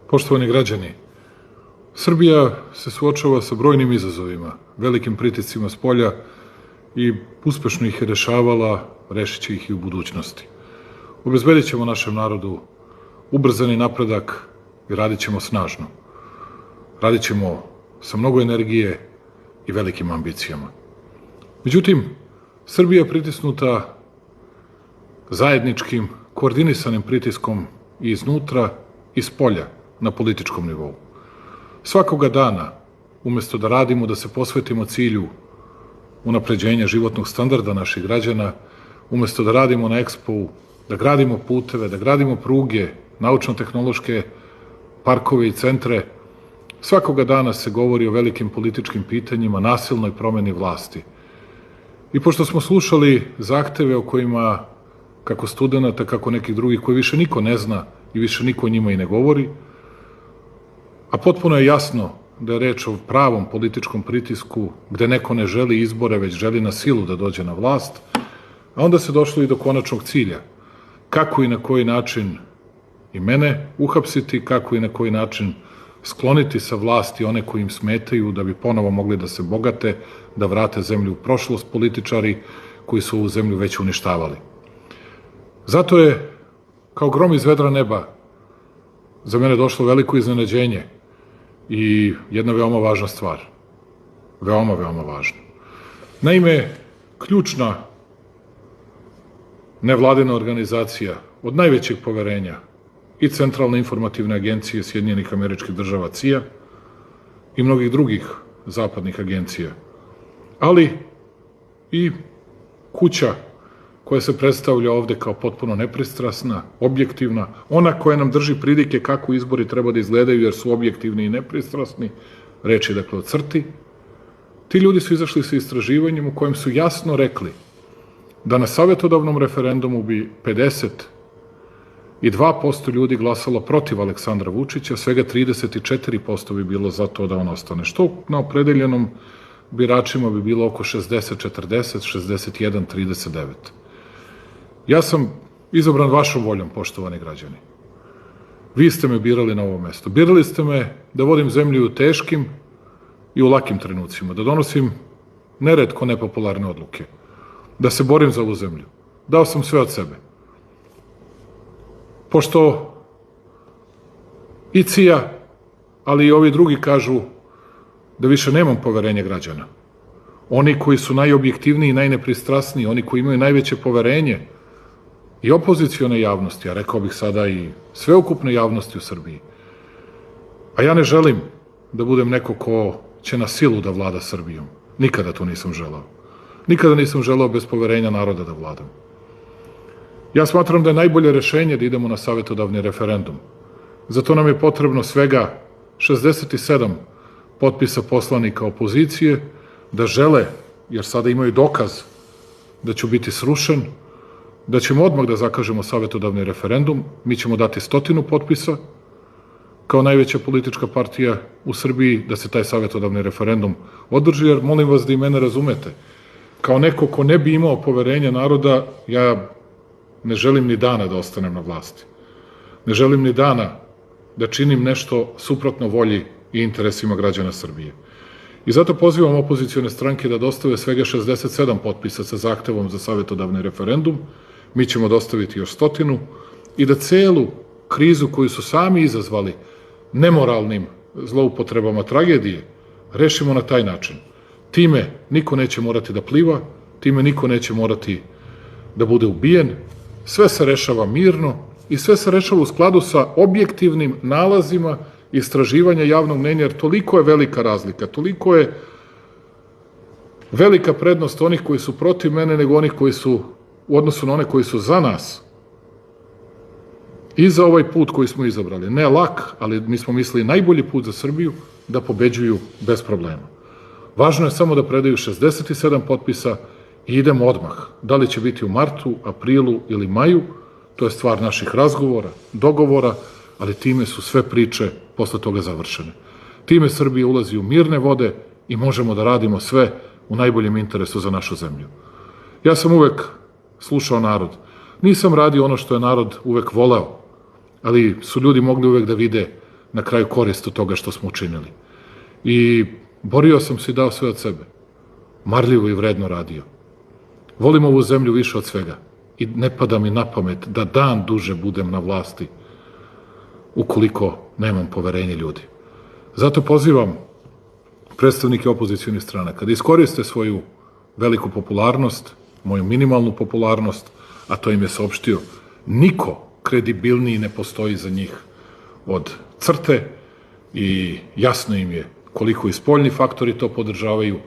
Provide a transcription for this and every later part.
Poštovani građani, Srbija se suočava sa brojnim izazovima, velikim pritiscima s polja i uspešno ih je rešavala, rešit će ih i u budućnosti. Obezbedit ćemo našem narodu ubrzani napredak i radit ćemo snažno. Radit ćemo sa mnogo energije i velikim ambicijama. Međutim, Srbija je pritisnuta zajedničkim, koordinisanim pritiskom i iznutra i s polja na političkom nivou. Svakoga dana, umesto da radimo, da se posvetimo cilju unapređenja životnog standarda naših građana, umesto da radimo na Expo-u, da gradimo puteve, da gradimo pruge, naučno-tehnološke parkove i centre, svakoga dana se govori o velikim političkim pitanjima, nasilnoj promeni vlasti. I pošto smo slušali zahteve o kojima, kako studenata, kako nekih drugih, koje više niko ne zna i više niko o njima i ne govori, a potpuno je jasno da je reč o pravom političkom pritisku gde neko ne želi izbore, već želi na silu da dođe na vlast, a onda se došlo i do konačnog cilja. Kako i na koji način i mene uhapsiti, kako i na koji način skloniti sa vlasti one koji im smetaju da bi ponovo mogli da se bogate, da vrate zemlju u prošlost političari koji su ovu zemlju već uništavali. Zato je, kao grom iz vedra neba, za mene došlo veliko iznenađenje i jedna veoma važna stvar. Veoma, veoma važna. Naime, ključna nevladina organizacija od najvećeg poverenja i Centralne informativne agencije Sjedinjenih Američkih Država CIA i mnogih drugih zapadnih agencija, ali i kuća koja se predstavlja ovde kao potpuno nepristrasna, objektivna, ona koja nam drži pridike kako izbori treba da izgledaju jer su objektivni i nepristrasni, reč je dakle o CRTI. Ti ljudi su izašli sa istraživanjem u kojem su jasno rekli da na savetodavnom referendumu bi 52% ljudi glasalo protiv Aleksandra Vučića, svega 34% bi bilo za to da on ostane, što na opredeljenom biračima bi bilo oko 60-40, 61-39. Ja sam izabran vašom voljom, poštovani građani. Vi ste me birali na ovo mesto. Birali ste me da vodim zemlju u teškim i u lakim trenucima, da donosim neretko nepopularne odluke, da se borim za ovu zemlju. Dao sam sve od sebe. Pošto i CIA, ali i ovi drugi kažu da više nemam poverenje građana, oni koji su najobjektivniji i najnepristrasniji, oni koji imaju najveće poverenje i opozicione javnosti, a rekao bih sada i sveukupne javnosti u Srbiji, a ja ne želim da budem neko ko će na silu da vlada Srbijom. Nikada to nisam želeo. Nikada nisam želeo bez poverenja naroda da vladam. Ja smatram da je najbolje rešenje da idemo na savetodavni referendum. Zato nam je potrebno svega 67 potpisa poslanika opozicije da žele, jer sada imaju dokaz da ću biti srušen, da ćemo odmah da zakažemo savetodavni referendum, mi ćemo dati 100 potpisa kao najveća politička partija u Srbiji da se taj savetodavni referendum održi, jer molim vas da i mene razumete. Kao neko ko ne bi imao poverenja naroda, ja ne želim ni dana da ostanem na vlasti. Ne želim ni dana da činim nešto suprotno volji i interesima građana Srbije. I zato pozivam opozicione stranke da dostave svega 67 potpisa sa zahtevom za savetodavni referendum, mi ćemo dostaviti još 100 i da celu krizu koju su sami izazvali nemoralnim zloupotrebama tragedije rešimo na taj način. Time niko neće morati da pliva, time niko neće morati da bude ubijen, sve se rešava mirno i sve se rešava u skladu sa objektivnim nalazima istraživanja javnog mnenja, jer toliko je velika razlika, toliko je velika prednost onih koji su protiv mene nego onih koji su u odnosu na one koji su za nas i za ovaj put koji smo izabrali. Ne lak, ali mi smo mislili najbolji put za Srbiju da pobeđuju bez problema. Važno je samo da predaju 67 potpisa i idemo odmah. Da li će biti u martu, aprilu ili maju, to je stvar naših razgovora, dogovora, ali time su sve priče posle toga završene. Time Srbija ulazi u mirne vode i možemo da radimo sve u najboljem interesu za našu zemlju. Ja sam uvek slušao narod. Nisam radio ono što je narod uvek voleo, ali su ljudi mogli uvek da vide na kraju korist od toga što smo učinili. I borio sam se i dao sve od sebe. Marljivo i vredno radio. Volim ovu zemlju više od svega. I ne pada mi na pamet da dan duže budem na vlasti ukoliko nemam poverenje ljudi. Zato pozivam predstavnike opozicionih stranaka da iskoriste svoju veliku popularnost, moju minimalnu popularnost, a to im je saopštio. Niko kredibilniji ne postoji za njih od CRTE i jasno im je koliko i spoljni faktori to podržavaju,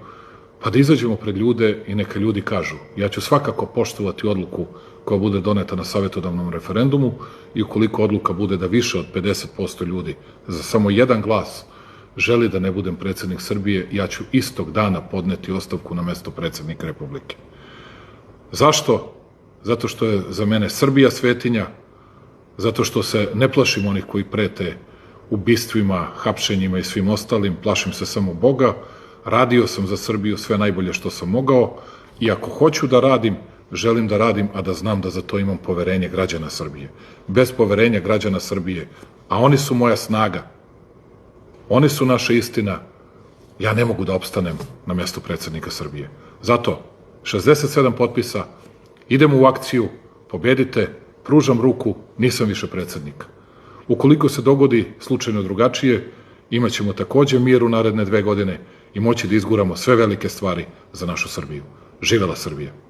pa da izađemo pred ljude i neka ljudi kažu. Ja ću svakako poštovati odluku koja bude doneta na savetodavnom referendumu i ukoliko odluka bude da više od 50% ljudi za samo jedan glas želi da ne budem predsednik Srbije, ja ću istog dana podneti ostavku na mesto predsednika Republike. Zašto? Zato što je za mene Srbija svetinja, zato što se ne plašim onih koji prete ubistvima, hapšenjima i svim ostalim, plašim se samo Boga, radio sam za Srbiju sve najbolje što sam mogao i ako hoću da radim, želim da radim, a da znam da za to imam poverenje građana Srbije. Bez poverenja građana Srbije, a oni su moja snaga, oni su naša istina, ja ne mogu da opstanem na mestu predsednika Srbije. Zato, 67 potpisa, idemo u akciju, pobedite, pružam ruku, nisam više predsednik. Ukoliko se dogodi slučajno drugačije, imaćemo takođe mir u naredne 2 godine i moći da izguramo sve velike stvari za našu Srbiju. Živela Srbija!